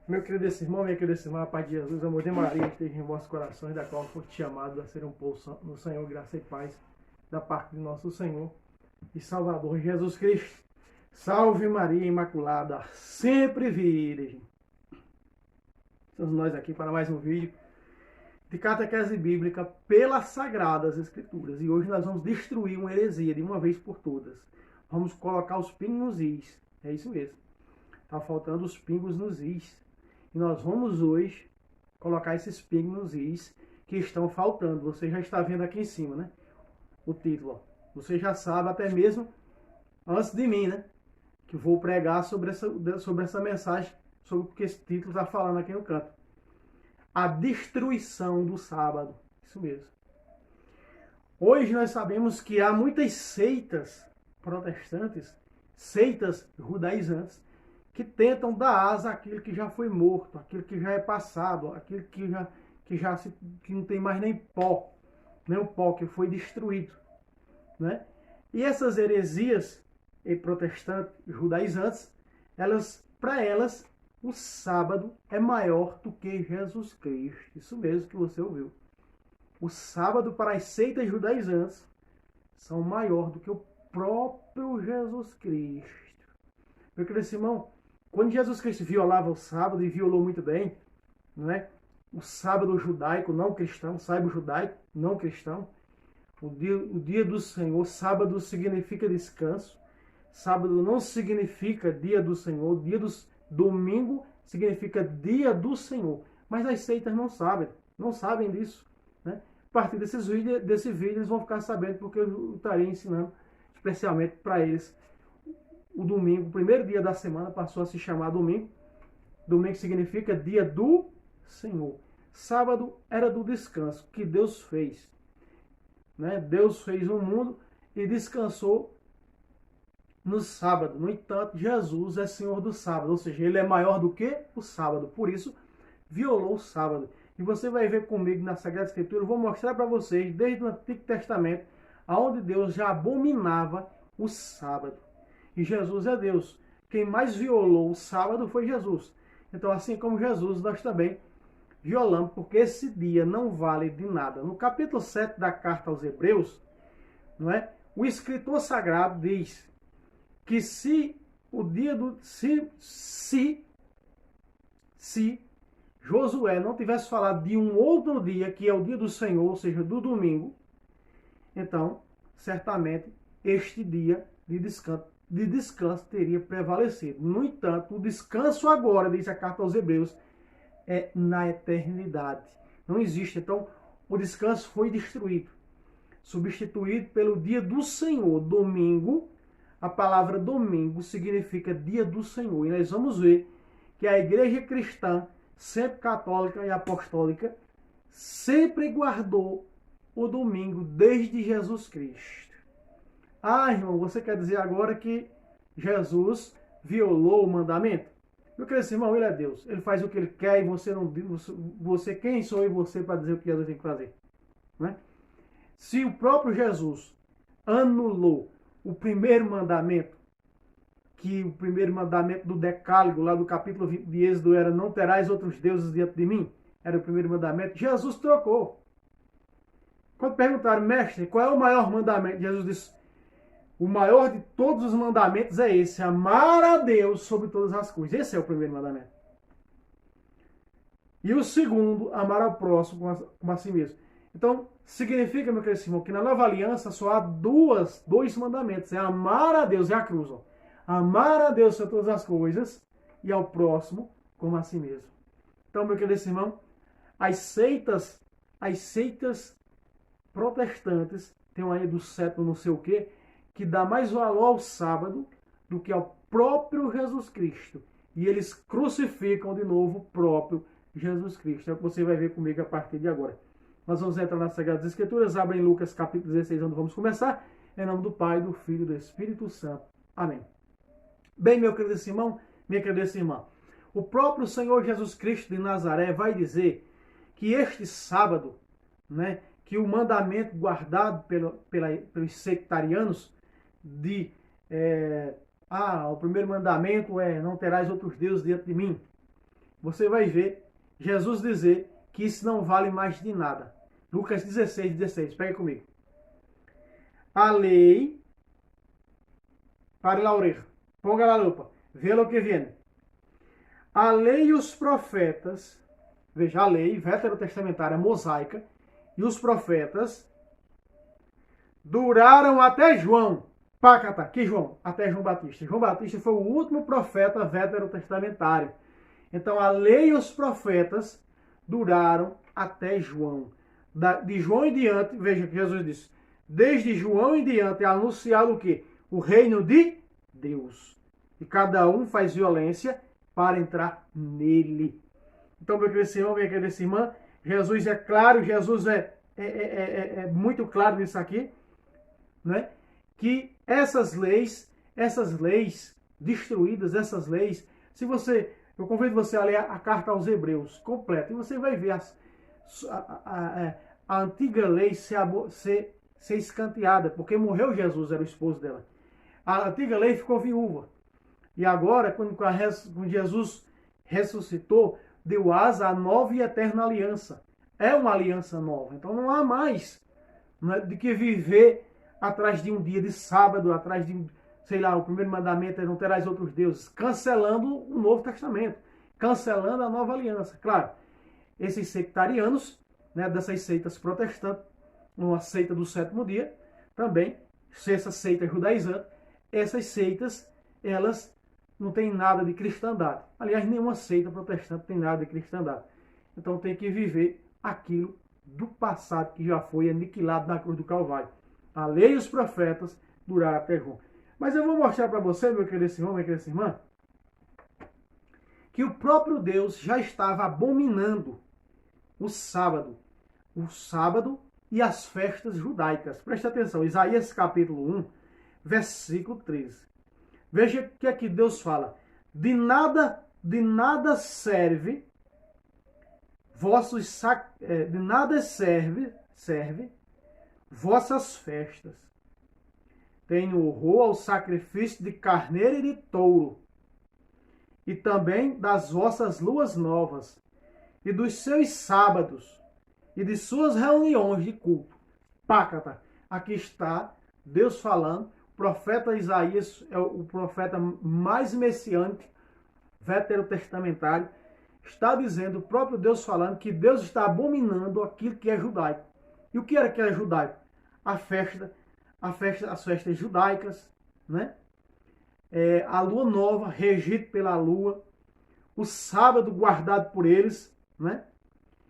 Meu querido irmão, minha querida irmã, a paz de Jesus, amor de Maria, esteja em vossos corações, da qual foi chamado a ser um povo no Senhor, graça e paz, da parte de nosso Senhor e Salvador Jesus Cristo. Salve Maria Imaculada, sempre virgem. Estamos nós aqui para mais um vídeo de catequese bíblica pelas Sagradas Escrituras. E hoje nós vamos destruir uma heresia de uma vez por todas. Vamos colocar os pingos nos is. É isso mesmo. Está faltando os pingos nos is. E nós vamos hoje colocar esses pingos nos is que estão faltando. Você já está vendo aqui em cima, né? O título. Ó. Você já sabe até mesmo antes de mim, né? Que vou pregar sobre essa mensagem, sobre o que esse título está falando aqui no canto. A destruição do sábado. Isso mesmo. Hoje nós sabemos que há muitas seitas protestantes, seitas judaizantes, que tentam dar asa àquilo que já foi morto, aquilo que já é passado, aquilo que não tem mais nem pó, nem o pó que foi destruído, né? E essas heresias protestantes, judaizantes, para elas, o sábado é maior do que Jesus Cristo. Isso mesmo que você ouviu. O sábado para as seitas judaizantes são maior do que o próprio Jesus Cristo. Meu querido irmão, quando Jesus Cristo violava o sábado, e violou muito bem, não é? O sábado judaico não cristão, sábado judaico não cristão, o dia do Senhor, sábado significa descanso, sábado não significa dia do Senhor, domingo significa dia do Senhor. Mas as seitas não sabem disso, né? A partir desse vídeo eles vão ficar sabendo, porque eu estaria ensinando especialmente para eles. O domingo, o primeiro dia da semana, passou a se chamar domingo. Domingo significa dia do Senhor. Sábado era do descanso que Deus fez, né? Deus fez o mundo e descansou no sábado. No entanto, Jesus é Senhor do sábado, ou seja, Ele é maior do que o sábado. Por isso, violou o sábado. E você vai ver comigo na Sagrada Escritura, eu vou mostrar para vocês, desde o Antigo Testamento, aonde Deus já abominava o sábado. E Jesus é Deus. Quem mais violou o sábado foi Jesus. Então, assim como Jesus, nós também violamos, porque esse dia não vale de nada. No capítulo 7 da carta aos Hebreus, não é? O escritor sagrado diz que se Josué não tivesse falado de um outro dia, que é o dia do Senhor, ou seja, do domingo, então, certamente, este dia de descanso teria prevalecido. No entanto, o descanso agora, diz a carta aos Hebreus, é na eternidade. Não existe. Então, o descanso foi destruído, substituído pelo dia do Senhor, domingo. A palavra domingo significa dia do Senhor. E nós vamos ver que a igreja cristã, sempre católica e apostólica, sempre guardou o domingo desde Jesus Cristo. Ah, irmão, você quer dizer agora que Jesus violou o mandamento? Meu querido irmão, ele é Deus. Ele faz o que ele quer e você não. Quem sou eu e você para dizer o que Jesus tem que fazer? Né? Se o próprio Jesus anulou o primeiro mandamento, que o primeiro mandamento do Decálogo, lá do capítulo 20 de Êxodo, era: não terás outros deuses diante de mim, era o primeiro mandamento, Jesus trocou. Quando perguntaram, mestre, qual é o maior mandamento? Jesus disse: o maior de todos os mandamentos é esse, amar a Deus sobre todas as coisas. Esse é o primeiro mandamento. E o segundo, amar ao próximo como a si mesmo. Então, significa, meu querido irmão, que na nova aliança só há dois mandamentos. É amar a Deus, é a cruz. Ó. Amar a Deus sobre todas as coisas e ao próximo como a si mesmo. Então, meu querido irmão, as seitas protestantes, tem aí do século não sei o quê, que dá mais valor ao sábado do que ao próprio Jesus Cristo. E eles crucificam de novo o próprio Jesus Cristo. É o que você vai ver comigo a partir de agora. Nós vamos entrar nas Sagradas Escrituras. Abre em Lucas capítulo 16, onde vamos começar. Em nome do Pai, do Filho e do Espírito Santo. Amém. Bem, meu querido irmão, minha querida irmã, o próprio Senhor Jesus Cristo de Nazaré vai dizer que este sábado, né, que o mandamento guardado pelos sectarianos o primeiro mandamento é: não terás outros deuses diante de mim. você vai ver Jesus dizer que isso não vale mais de nada. Lucas 16:16, pega comigo. A lei, pare la oreja, ponga la lupa, vê lo que viene. A lei e os profetas, veja, a lei veterotestamentária mosaica e os profetas duraram até João. Pacata, que João? Até João Batista. João Batista foi o último profeta veterotestamentário. Então a lei e os profetas duraram até João. De João em diante, veja que Jesus disse, desde João em diante é anunciado o quê? O reino de Deus. E cada um faz violência para entrar nele. Então, meu querido irmão, minha querida irmã, Jesus é claro, Jesus é muito claro nisso aqui, né? Que essas leis destruídas, essas leis, eu convido você a ler a carta aos Hebreus completa, e você vai ver a antiga lei ser escanteada, porque morreu Jesus, era o esposo dela. A antiga lei ficou viúva. E agora, quando Jesus ressuscitou, deu asa à nova e eterna aliança. É uma aliança nova. Então não há mais, né, de que viver atrás de um dia de sábado, atrás de, sei lá, o primeiro mandamento é não terás outros deuses, cancelando o Novo Testamento, cancelando a nova aliança. Claro, esses sectarianos, né, dessas seitas protestantes, uma seita do sétimo dia, também, essa seita judaizante, essas seitas, elas não têm nada de cristandade. Aliás, nenhuma seita protestante tem nada de cristandade. Então tem que viver aquilo do passado que já foi aniquilado na cruz do Calvário. A lei e os profetas duraram até João. Mas eu vou mostrar para você, meu querido irmão, minha querida irmã, que o próprio Deus já estava abominando o sábado e as festas judaicas. Preste atenção, Isaías capítulo 1, versículo 13. Veja o que aqui Deus fala. De nada serve vossas festas. Tenho horror ao sacrifício de carneiro e de touro, e também das vossas luas novas, e dos seus sábados, e de suas reuniões de culto. Pácata. Aqui está Deus falando. O profeta Isaías é o profeta mais messiânico, veterotestamentário. Está dizendo, o próprio Deus falando, que Deus está abominando aquilo que é judaico. E o que era que era judaico? As festas judaicas, né? A lua nova, regido pela lua, o sábado guardado por eles, né?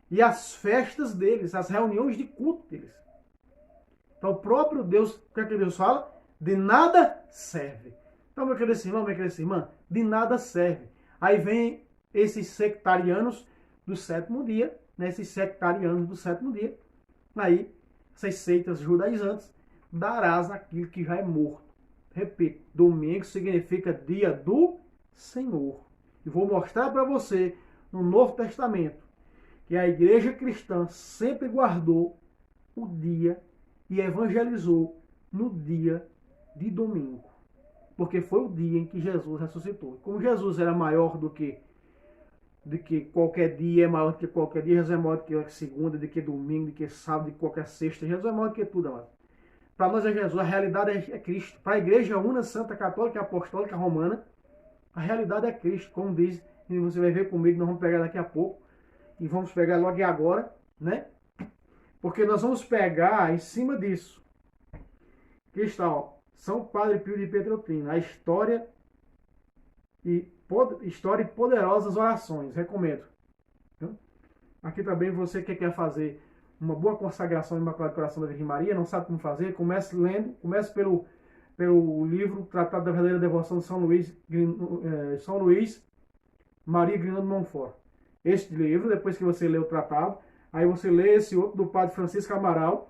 E as festas deles, as reuniões de culto deles. Então o próprio Deus, o que é que Deus fala? De nada serve. Então, meu querido irmão, minha querida irmã, de nada serve. Aí vem esses sectarianos do sétimo dia, né? Esses sectarianos do sétimo dia, aí, essas seitas judaizantes, darás aquilo que já é morto. Repito, domingo significa dia do Senhor. E vou mostrar para você, no Novo Testamento, que a igreja cristã sempre guardou o dia e evangelizou no dia de domingo. Porque foi o dia em que Jesus ressuscitou. Como Jesus era maior do que qualquer dia, é maior do que qualquer dia, Jesus é maior do que segunda, do que domingo, do que sábado, de qualquer sexta. Jesus é maior do que tudo, amado. Para nós é Jesus, a realidade é Cristo. Para a igreja una, santa, católica, apostólica, romana, a realidade é Cristo, como diz, e você vai ver comigo, nós vamos pegar daqui a pouco, e vamos pegar logo agora, né? Porque nós vamos pegar em cima disso. Aqui está, ó, São Padre Pio de Pietrelcina, a história e poderosas orações, recomendo. Aqui também você que quer fazer uma boa consagração Imaculado Coração da Virgem Maria, não sabe como fazer, comece lendo, comece pelo livro Tratado da Verdadeira Devoção de São Luís Maria Grignon de Montfort. Este livro, depois que você lê o tratado, aí você lê esse outro do Padre Francisco Amaral,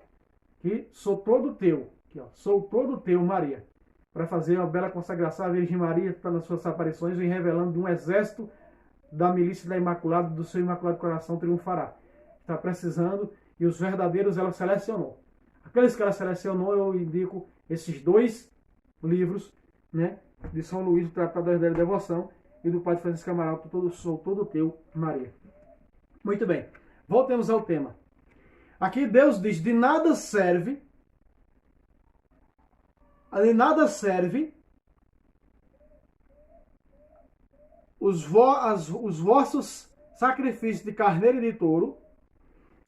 que sou todo teu, aqui, ó, sou todo teu, Maria, para fazer uma bela consagração. A Virgem Maria está nas suas aparições e revelando de um exército da milícia da Imaculada, do seu Imaculado Coração triunfará. Está precisando, e os verdadeiros ela selecionou. Aqueles que ela selecionou, eu indico esses dois livros, né, de São Luís, o Tratado da Verdadeira Devoção, e do Padre Francisco Amaral, sou todo teu, Maria. Muito bem, voltemos ao tema. Aqui Deus diz, de nada serve os vossos sacrifícios de carneiro e de touro,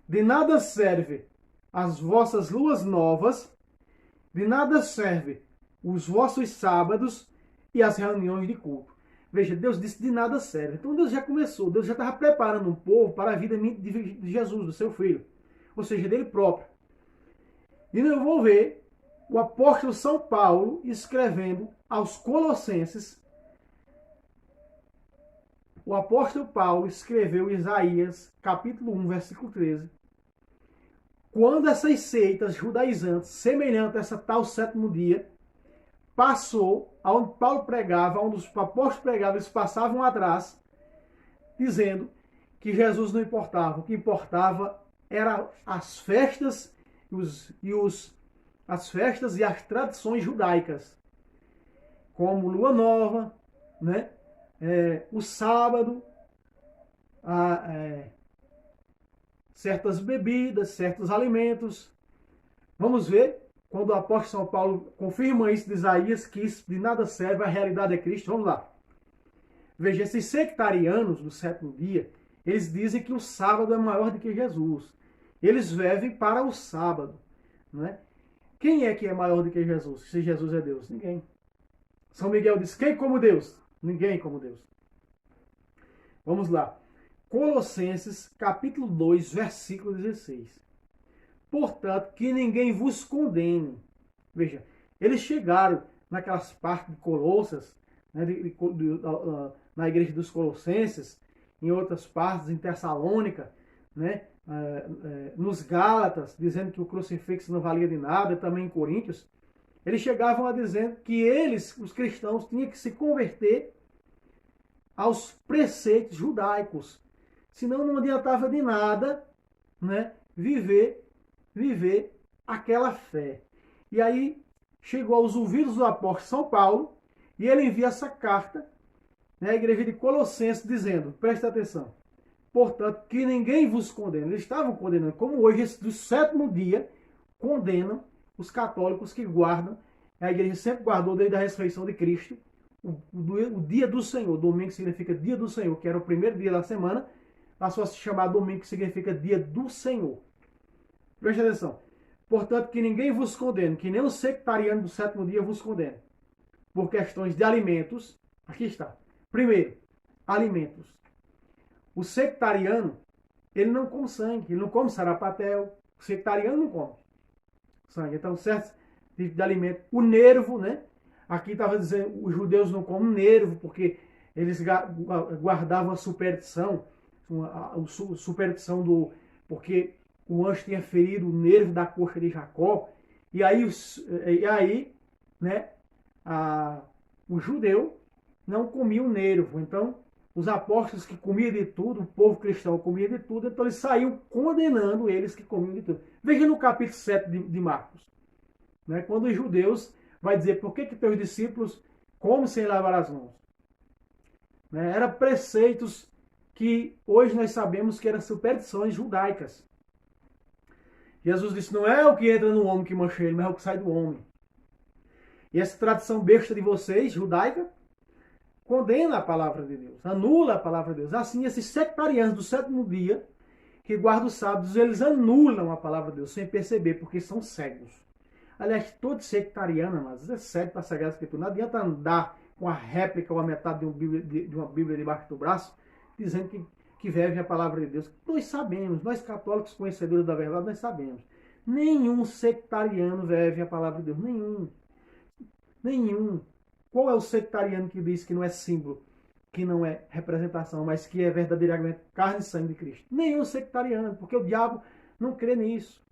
de nada serve as vossas luas novas, de nada serve os vossos sábados e as reuniões de culto. Veja, Deus disse de nada serve. Então Deus já começou, Deus já estava preparando um povo para a vida de Jesus, do seu filho, ou seja, dele próprio. E eu vou ver o apóstolo São Paulo escrevendo aos Colossenses. O apóstolo Paulo escreveu Isaías, capítulo 1, versículo 13. Quando essas seitas judaizantes, semelhantes a essa tal sétimo dia, passou, aonde Paulo pregava, onde os apóstolos pregavam, eles passavam atrás, dizendo que Jesus não importava. O que importava eram as festas as festas e as tradições judaicas, como Lua Nova, né? O sábado, certas bebidas, certos alimentos. Vamos ver quando o apóstolo São Paulo confirma isso de Isaías, que isso de nada serve, a realidade é Cristo. Vamos lá. Veja, esses sectarianos do sétimo dia, eles dizem que o sábado é maior do que Jesus. Eles vivem para o sábado, né? Quem é que é maior do que Jesus? Se Jesus é Deus? Ninguém. São Miguel diz, quem como Deus? Ninguém como Deus. Vamos lá. Colossenses, capítulo 2, versículo 16. Portanto, que ninguém vos condene. Veja, eles chegaram naquelas partes de Colossas, né, na igreja dos Colossenses, em outras partes, em Tessalônica, né, nos Gálatas, dizendo que o crucifixo não valia de nada, também em Coríntios. Eles chegavam a dizer que eles, os cristãos, tinham que se converter aos preceitos judaicos. Senão não adiantava de nada, né, viver aquela fé. E aí chegou aos ouvidos do apóstolo São Paulo e ele envia essa carta, né, à igreja de Colossenses dizendo, presta atenção, portanto, que ninguém vos condena. Eles estavam condenando, como hoje, esse do sétimo dia, condenam os católicos que guardam, a igreja sempre guardou desde a ressurreição de Cristo, o dia do Senhor. Domingo significa dia do Senhor, que era o primeiro dia da semana, passou a se chamar domingo, que significa dia do Senhor. Preste atenção. Portanto, que ninguém vos condene, que nem o sectariano do sétimo dia vos condene, por questões de alimentos. Aqui está. Primeiro, alimentos. O sectariano, ele não come sangue, ele não come sarapatel. O sectariano não come sangue. Então, certos tipos de alimento. O nervo, né? Aqui estava dizendo, os judeus não comem nervo, porque eles guardavam a superstição, porque o anjo tinha ferido o nervo da coxa de Jacó. E aí, né, o judeu não comia o nervo. Então, os apóstolos que comiam de tudo, o povo cristão comia de tudo, então eles saíam condenando eles que comiam de tudo. Veja no capítulo 7 de Marcos, né, quando os judeus vai dizer, por que teus discípulos comem sem lavar as mãos? Né, eram preceitos que hoje nós sabemos que eram superstições judaicas. Jesus disse, não é o que entra no homem que mancha ele, mas é o que sai do homem. E essa tradição besta de vocês, judaica, condena a palavra de Deus, anula a palavra de Deus. Assim, esses sectarianos do sétimo dia, que guardam os sábados, eles anulam a palavra de Deus sem perceber, porque são cegos. Aliás, todo sectariano, mas é cego para a Sagrada Escritura. Não adianta andar com a réplica ou a metade de uma Bíblia debaixo do braço, dizendo que vive a palavra de Deus. Nós sabemos, nós católicos conhecedores da verdade, nós sabemos. Nenhum sectariano vive a palavra de Deus. Nenhum. Qual é o sectariano que diz que não é símbolo, que não é representação, mas que é verdadeiramente carne e sangue de Cristo? Nenhum sectariano, porque o diabo não crê nisso.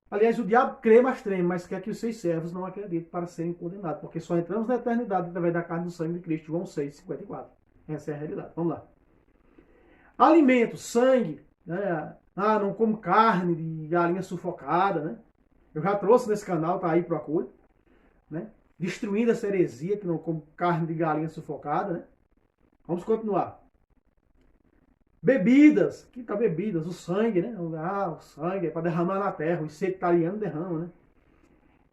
Aliás, o diabo crê, mas treme, mas quer que os seus servos não acreditem para serem condenados, porque só entramos na eternidade através da carne e do sangue de Cristo. João 6,54. Essa é a realidade. Vamos lá. Alimentos, sangue, né? Não como carne de galinha sufocada, né? Eu já trouxe nesse canal, tá aí, procura, né? Destruindo essa heresia, que não come carne de galinha sufocada, né? Vamos continuar. Bebidas, aqui está bebidas, o sangue, né? O sangue é para derramar na terra, os sectarianos derramam, né?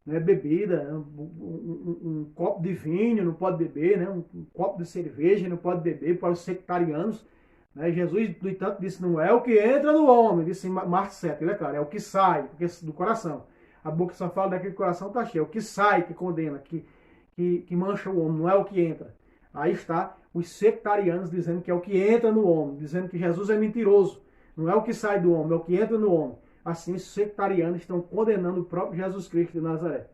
Não é bebida, um copo de vinho não pode beber, né? Um copo de cerveja não pode beber para os sectarianos. Né? Jesus, no entanto, disse, não é o que entra no homem, disse em Marcos 7, é claro, é o que sai do coração. A boca só fala daquele coração está cheio, é o que sai que condena, que mancha o homem, não é o que entra. Aí está os sectarianos dizendo que é o que entra no homem, dizendo que Jesus é mentiroso. Não é o que sai do homem, é o que entra no homem. Assim, os sectarianos estão condenando o próprio Jesus Cristo de Nazaré.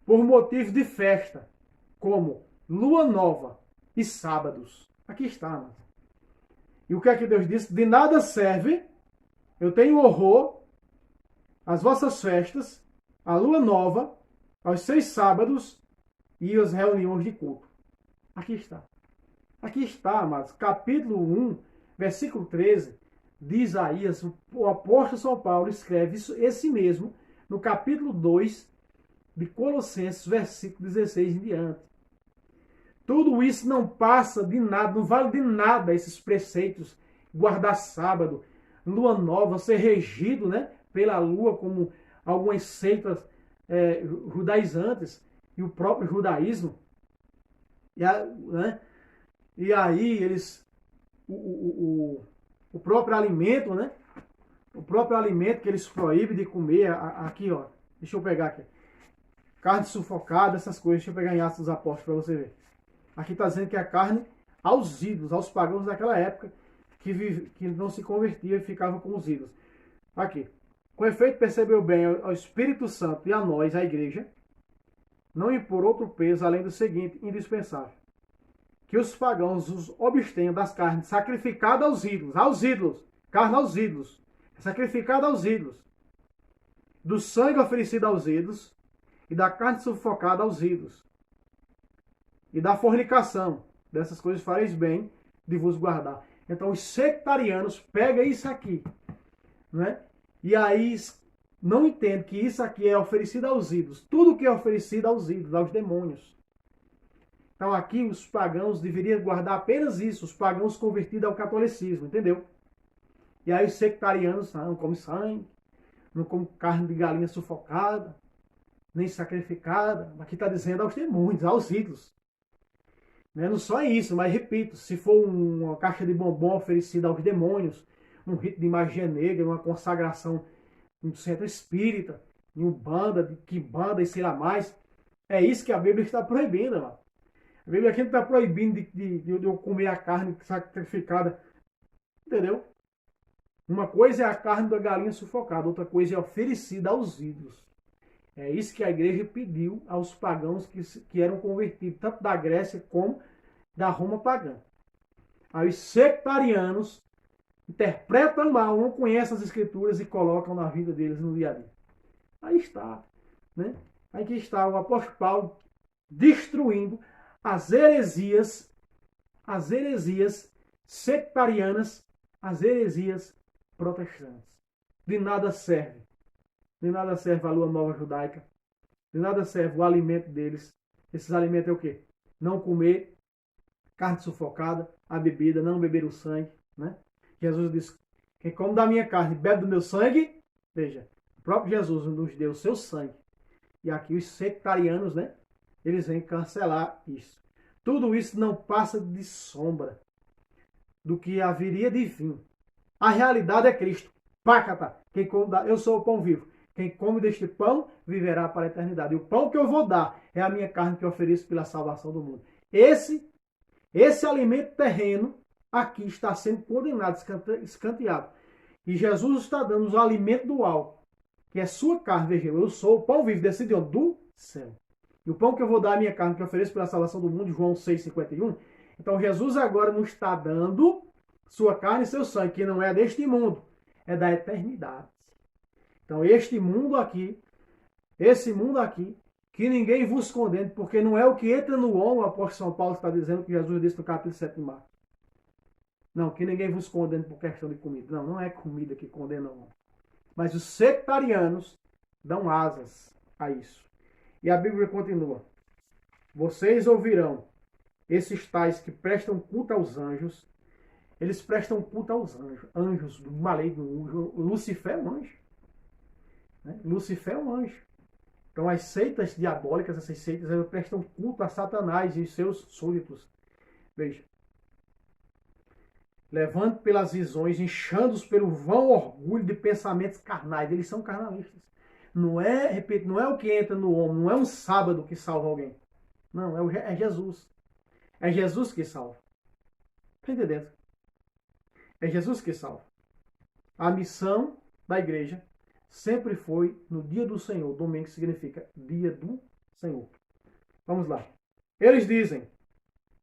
Por motivo de festa, como lua nova e sábados. Aqui está, mano. E o que é que Deus disse? De nada serve, eu tenho horror às vossas festas, à lua nova, aos 6 sábados e às reuniões de culto. Aqui está. Aqui está, amados, capítulo 1, versículo 13 de Isaías, o apóstolo São Paulo escreve esse mesmo no capítulo 2 de Colossenses, versículo 16 em diante. Tudo isso não passa de nada, não vale de nada esses preceitos, guardar sábado, lua nova, ser regido, né, pela lua, como algumas seitas judaizantes e o próprio judaísmo. E aí eles, o próprio alimento, né? O próprio alimento que eles proíbem de comer, aqui, ó. Deixa eu pegar aqui. Carne sufocada, essas coisas. Deixa eu pegar em Atos dos Apóstolos para você ver. Aqui está dizendo que a carne aos ídolos, aos pagãos daquela época, que não se convertia e ficava com os ídolos. Aqui. Com efeito, percebeu bem ao Espírito Santo e a nós, a igreja, não impor outro peso além do seguinte, indispensável. Que os pagãos os abstenham das carnes sacrificadas aos ídolos, carne aos ídolos, sacrificada aos ídolos, do sangue oferecido aos ídolos e da carne sufocada aos ídolos, e da fornicação. Dessas coisas fareis bem de vos guardar. Então os sectarianos pegam isso aqui, né? E aí não entendem que isso aqui é oferecido aos ídolos. Tudo que é oferecido aos ídolos, aos demônios. Então aqui os pagãos deveriam guardar apenas isso, os pagãos convertidos ao catolicismo, entendeu? E aí os sectarianos não comem sangue, não comem carne de galinha sufocada, nem sacrificada. Aqui está dizendo aos demônios, aos ídolos. Não só isso, mas repito, se for uma caixa de bombom oferecida aos demônios, um rito de magia negra, uma consagração no centro espírita, em Umbanda, de Quimbanda e sei lá mais, é isso que a Bíblia está proibindo, mano. A Bíblia aqui não está proibindo de eu comer a carne sacrificada, entendeu? Uma coisa é a carne da galinha sufocada, outra coisa é oferecida aos ídolos. É isso que a igreja pediu aos pagãos que eram convertidos, tanto da Grécia como da Roma pagã. Aí os sectarianos interpretam mal, não conhecem as escrituras e colocam na vida deles no dia a dia. Aí está, né? Aí que está o apóstolo Paulo destruindo as heresias sectarianas, as heresias protestantes. De nada serve. De nada serve a lua nova judaica. De nada serve o alimento deles. Esses alimentos é o quê? Não comer carne sufocada, a bebida, não beber o sangue, né? Jesus disse, quem come da minha carne e bebe do meu sangue, veja, o próprio Jesus nos deu o seu sangue. E aqui os sectarianos, né? Eles vêm cancelar isso. Tudo isso não passa de sombra do que haveria de vir. A realidade é Cristo. Pácata. Quem come eu sou o pão vivo. Quem come deste pão viverá para a eternidade. E o pão que eu vou dar é a minha carne que eu ofereço pela salvação do mundo. Esse alimento terreno aqui está sendo condenado, escanteado. E Jesus está dando o alimento do alto, que é sua carne. Veja, eu sou o pão vivo descido do céu. E o pão que eu vou dar é a minha carne que eu ofereço pela salvação do mundo, João 6,51. Então Jesus agora nos está dando sua carne e seu sangue, que não é deste mundo, é da eternidade. Então esse mundo aqui, que ninguém vos condene, porque não é o que entra no homem, o apóstolo São Paulo está dizendo, que Jesus disse no capítulo 7 de Marcos. Não, que ninguém vos condene por questão de comida. Não, não é comida que condena o homem. Mas os sectarianos dão asas a isso. E a Bíblia continua. Vocês ouvirão esses tais que prestam culto aos anjos, eles prestam culto aos anjos. Anjos do maligno. Lucifer é um anjo. Né? Lucifer é um anjo. Então as seitas diabólicas, essas seitas, elas prestam culto a Satanás e seus súditos. Veja. Levando pelas visões, inchando-os pelo vão orgulho de pensamentos carnais. Eles são carnalistas. Não é, repito, não é o que entra no homem, não é um sábado que salva alguém. Não, é Jesus. É Jesus que salva. Está entendendo? É Jesus que salva. A missão da igreja sempre foi no dia do Senhor. Domingo significa dia do Senhor. Vamos lá. Eles dizem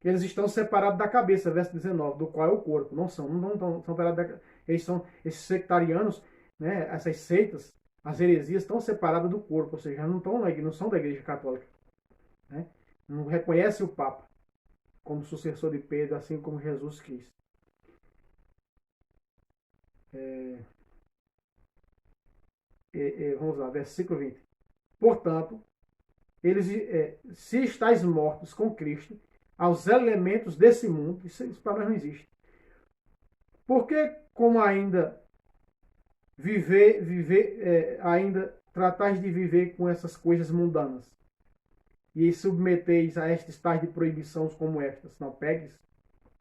que eles estão separados da cabeça, verso 19, do qual é o corpo. Não são separados da, eles são esses sectarianos, né, essas seitas, as heresias estão separadas do corpo, ou seja, não são da igreja católica. Né? Não reconhece o Papa como sucessor de Pedro, assim como Jesus quis. Vamos lá, versículo 20. Portanto, eles, se estáis mortos com Cristo, aos elementos desse mundo, isso para nós não existe. Porque como ainda ainda tratais de viver com essas coisas mundanas e submeteis a estes tais de proibições como estas: não pegues,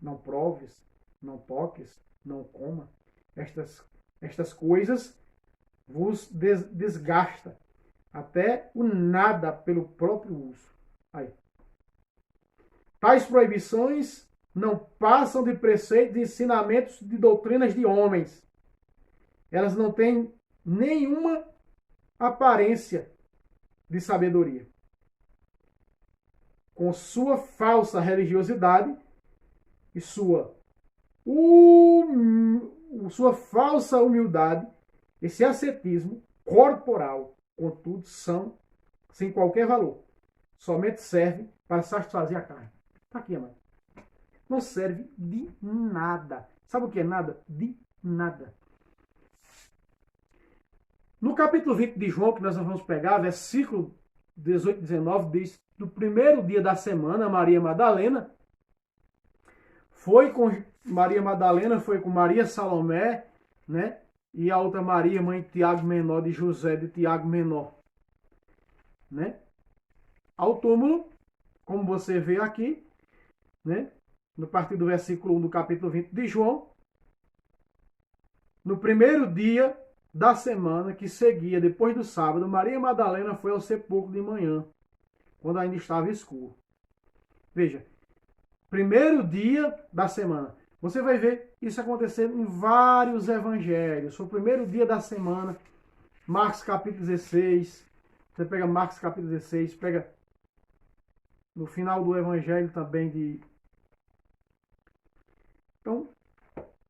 não proves, não toques, não coma. Estas coisas vos desgasta até o nada pelo próprio uso. Aí. Tais proibições não passam de preceitos e ensinamentos de doutrinas de homens. Elas não têm nenhuma aparência de sabedoria. Com sua falsa religiosidade e sua falsa humildade, esse ascetismo corporal, contudo, são sem qualquer valor. Somente serve para satisfazer a carne. Está aqui, amado. Não serve de nada. Sabe o que é nada? De nada. No capítulo 20 de João, que nós vamos pegar, versículo 18 e 19, diz: no primeiro dia da semana, Maria Madalena foi com Maria Salomé, né? E a outra Maria, mãe de Tiago Menor, de José de Tiago Menor, né? Ao túmulo, como você vê aqui, né? No partir do versículo 1 do capítulo 20 de João, no primeiro dia da semana que seguia, depois do sábado, Maria Madalena foi ao sepulcro de manhã, quando ainda estava escuro. Veja, primeiro dia da semana. Você vai ver isso acontecer em vários evangelhos. Foi o primeiro dia da semana, Marcos capítulo 16. Você pega Marcos capítulo 16, pega no final do evangelho também de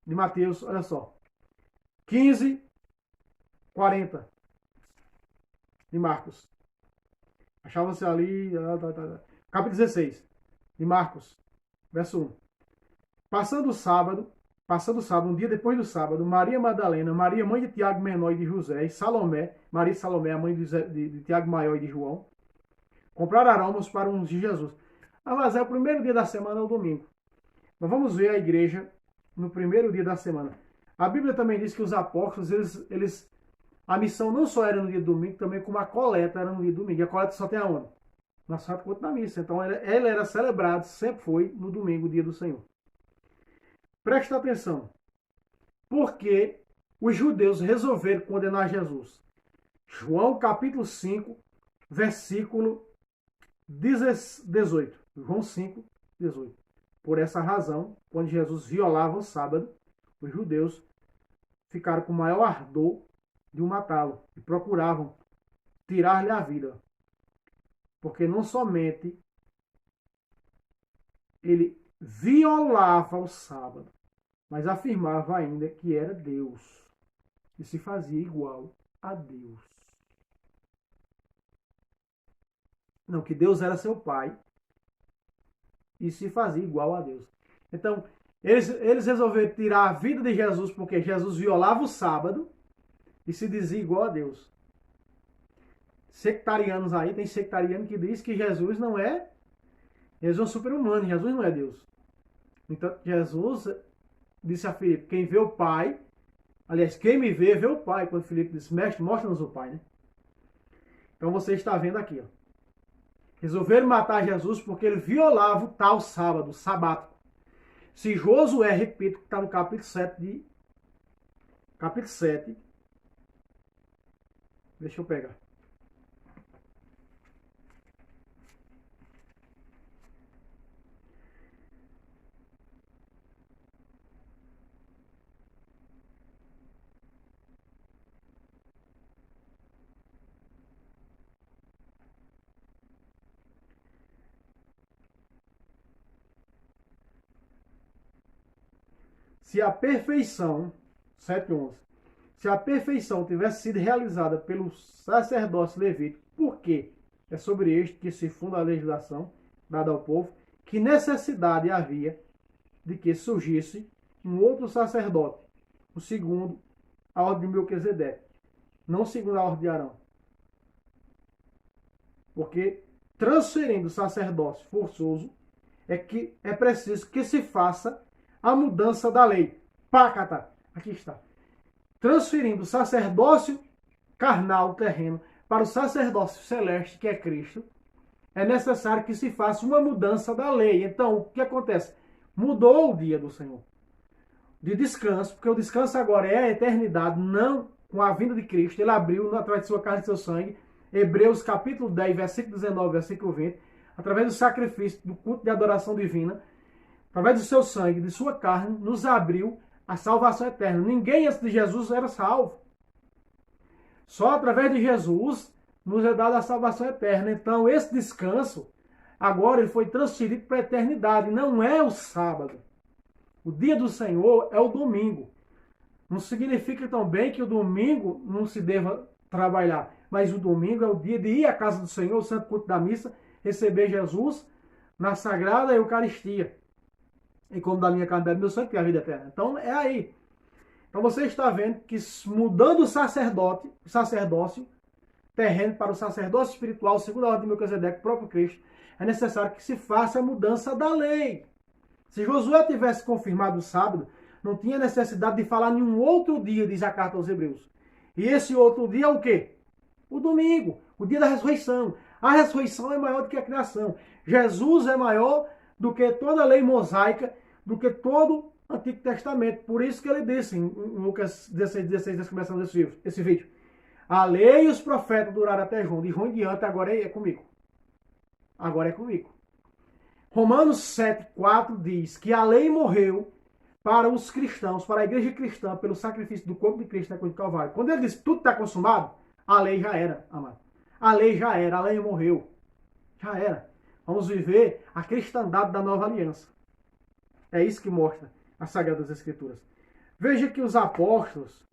Mateus, olha só. 15, 40 de Marcos. Achava-se ali, capítulo 16 de Marcos, verso 1. Passando o sábado, um dia depois do sábado, Maria Madalena, Maria, mãe de Tiago Menor e de José, e Salomé, Maria Salomé, a mãe de Tiago Maior e de João, compraram aromas para ungir Jesus. Mas é o primeiro dia da semana, é o domingo. Nós vamos ver a igreja no primeiro dia da semana. A Bíblia também diz que os apóstolos, a missão não só era no dia do domingo, também como a coleta era no dia do domingo. E a coleta só tem aonde? Na Santa Corte da Missa. Então ela era celebrada, sempre foi no domingo, o dia do Senhor. Preste atenção. Por que os judeus resolveram condenar Jesus? João capítulo 5, versículo 18. João 5, 18. Por essa razão, quando Jesus violava o sábado, os judeus ficaram com o maior ardor de o matá-lo e procuravam tirar-lhe a vida. Porque não somente ele violava o sábado, mas afirmava ainda que era Deus e se fazia igual a Deus. Não, que Deus era seu pai e se fazia igual a Deus. Então, eles resolveram tirar a vida de Jesus porque Jesus violava o sábado e se dizia igual a Deus. Sectarianos aí, tem sectariano que diz que Jesus não é Jesus é um super-humano, Jesus não é Deus. Então, Jesus disse a Filipe, quem vê o Pai, aliás, quem me vê, vê o Pai. Quando Filipe disse, mestre, mostra-nos o Pai, né? Então você está vendo aqui, ó. Resolveram matar Jesus porque ele violava o tal sábado, o sabático. Se Josué, repito, que está no capítulo 7 Capítulo 7. Deixa eu pegar. Se a perfeição, 7:11, se a perfeição tivesse sido realizada pelo sacerdócio levítico, por quê? É sobre este que se funda a legislação dada ao povo, que necessidade havia de que surgisse um outro sacerdote, o segundo a ordem de Melquisedeque, não segundo a ordem de Arão. Porque transferindo o sacerdócio forçoso, é preciso que se faça a mudança da lei. Pacata, aqui está. Transferindo o sacerdócio carnal, terreno, para o sacerdócio celeste, que é Cristo, é necessário que se faça uma mudança da lei. Então, o que acontece? Mudou o dia do Senhor de descanso, porque o descanso agora é a eternidade, não com a vinda de Cristo. Ele abriu, através de sua carne e seu sangue, Hebreus capítulo 10, versículo 19, versículo 20, através do sacrifício, do culto de adoração divina, através do seu sangue, de sua carne, nos abriu a salvação eterna. Ninguém antes de Jesus era salvo. Só através de Jesus nos é dada a salvação eterna. Então, esse descanso, agora ele foi transferido para a eternidade. Não é o sábado. O dia do Senhor é o domingo. Não significa também que o domingo não se deva trabalhar. Mas o domingo é o dia de ir à casa do Senhor, o santo culto da missa, receber Jesus na sagrada Eucaristia. E como da minha carne bebe meu sangue, tem a vida eterna. Então é aí. Então você está vendo que mudando o sacerdócio terreno para o sacerdócio espiritual, segundo a ordem de Melquisedeque, próprio Cristo, é necessário que se faça a mudança da lei. Se Josué tivesse confirmado o sábado, não tinha necessidade de falar nenhum outro dia, diz a carta aos Hebreus. E esse outro dia é o quê? O domingo, o dia da ressurreição. A ressurreição é maior do que a criação. Jesus é maior do que toda a lei mosaica, do que todo o Antigo Testamento. Por isso que ele disse em Lucas 16, começando esse vídeo. A lei e os profetas duraram até João. De João em diante, agora é comigo. Agora é comigo. Romanos 7,4 diz que a lei morreu para os cristãos, para a igreja cristã, pelo sacrifício do corpo de Cristo na cruz do Calvário. Quando ele diz tudo está consumado, a lei já era, amado. A lei já era, a lei morreu. Já era. Vamos viver a cristandade da nova aliança. É isso que mostra as Sagradas Escrituras. Veja que os apóstolos,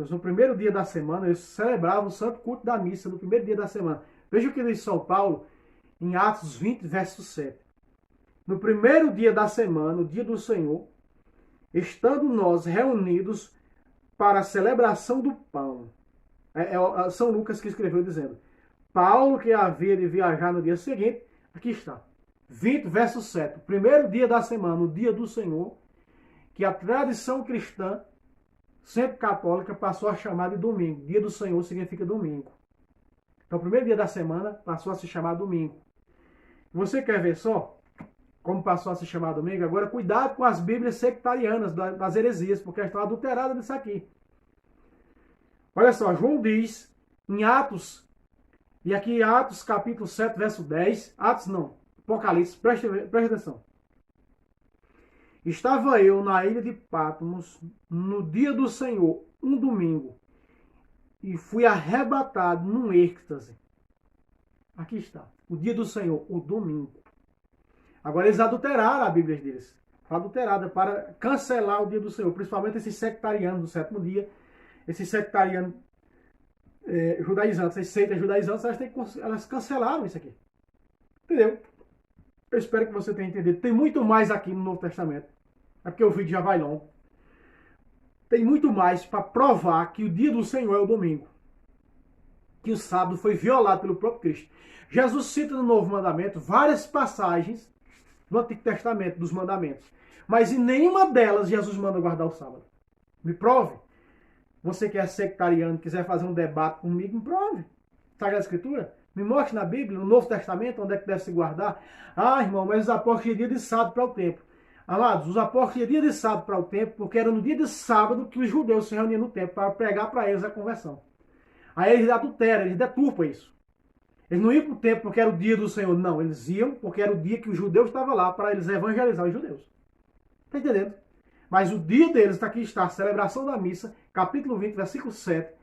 no primeiro dia da semana, eles celebravam o santo culto da missa no primeiro dia da semana. Veja o que diz São Paulo em Atos 20, verso 7. No primeiro dia da semana, o dia do Senhor, estando nós reunidos para a celebração do pão. É São Lucas que escreveu dizendo, Paulo, que havia de viajar no dia seguinte, aqui está, 20, verso 7. O primeiro dia da semana, o dia do Senhor, que a tradição cristã, sempre católica, passou a chamar de domingo. Dia do Senhor significa domingo. Então, o primeiro dia da semana passou a se chamar domingo. Você quer ver só como passou a se chamar domingo? Agora, cuidado com as Bíblias sectarianas, das heresias, porque estão adulteradas nisso aqui. Olha só, João diz em Atos, e aqui Atos capítulo 7, verso 10, Apocalipse, preste atenção. Estava eu na ilha de Patmos, no dia do Senhor, um domingo, e fui arrebatado num êxtase. Aqui está, o dia do Senhor, o domingo. Agora eles adulteraram a Bíblia deles. Adulterada para cancelar o dia do Senhor, principalmente esses sectarianos do sétimo dia, esses sectarianos judaizantes, essas seitas judaizantes, elas cancelaram isso aqui. Entendeu? Eu espero que você tenha entendido. Tem muito mais aqui no Novo Testamento. É porque o vídeo já vai longo. Tem muito mais para provar que o dia do Senhor é o domingo. que o sábado foi violado pelo próprio Cristo. Jesus cita no Novo Mandamento várias passagens no Antigo Testamento dos mandamentos. Mas em nenhuma delas Jesus manda guardar o sábado. Me prove. Você que é sectariano, quiser fazer um debate comigo, me prove. Sagrada Escritura. Me mostre na Bíblia, no Novo Testamento, onde é que deve se guardar. Ah, irmão, mas os apóstolos tinham dia de sábado para o templo. Amados, os apóstolos tinham dia de sábado para o templo, porque era no dia de sábado que os judeus se reuniam no templo para pregar para eles a conversão. Aí eles adulteram, eles deturpam isso. Eles não iam para o templo porque era o dia do Senhor. Não, eles iam porque era o dia que os judeus estavam lá para eles evangelizar os judeus. Está entendendo? Mas o dia deles, está aqui está, a celebração da missa, capítulo 20, versículo 7,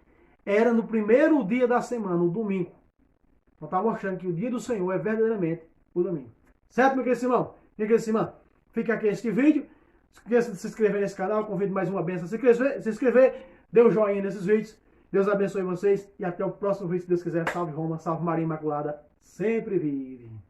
era no primeiro dia da semana, o domingo. Então está mostrando que o dia do Senhor é verdadeiramente o domingo. Certo, meu querido irmão? Minha querida irmã, fica aqui este vídeo. Não esqueça de se inscrever nesse canal, convido mais uma bênção a se inscrever, dê um joinha nesses vídeos. Deus abençoe vocês e até o próximo vídeo, se Deus quiser. Salve Roma, salve Maria Imaculada, sempre vive.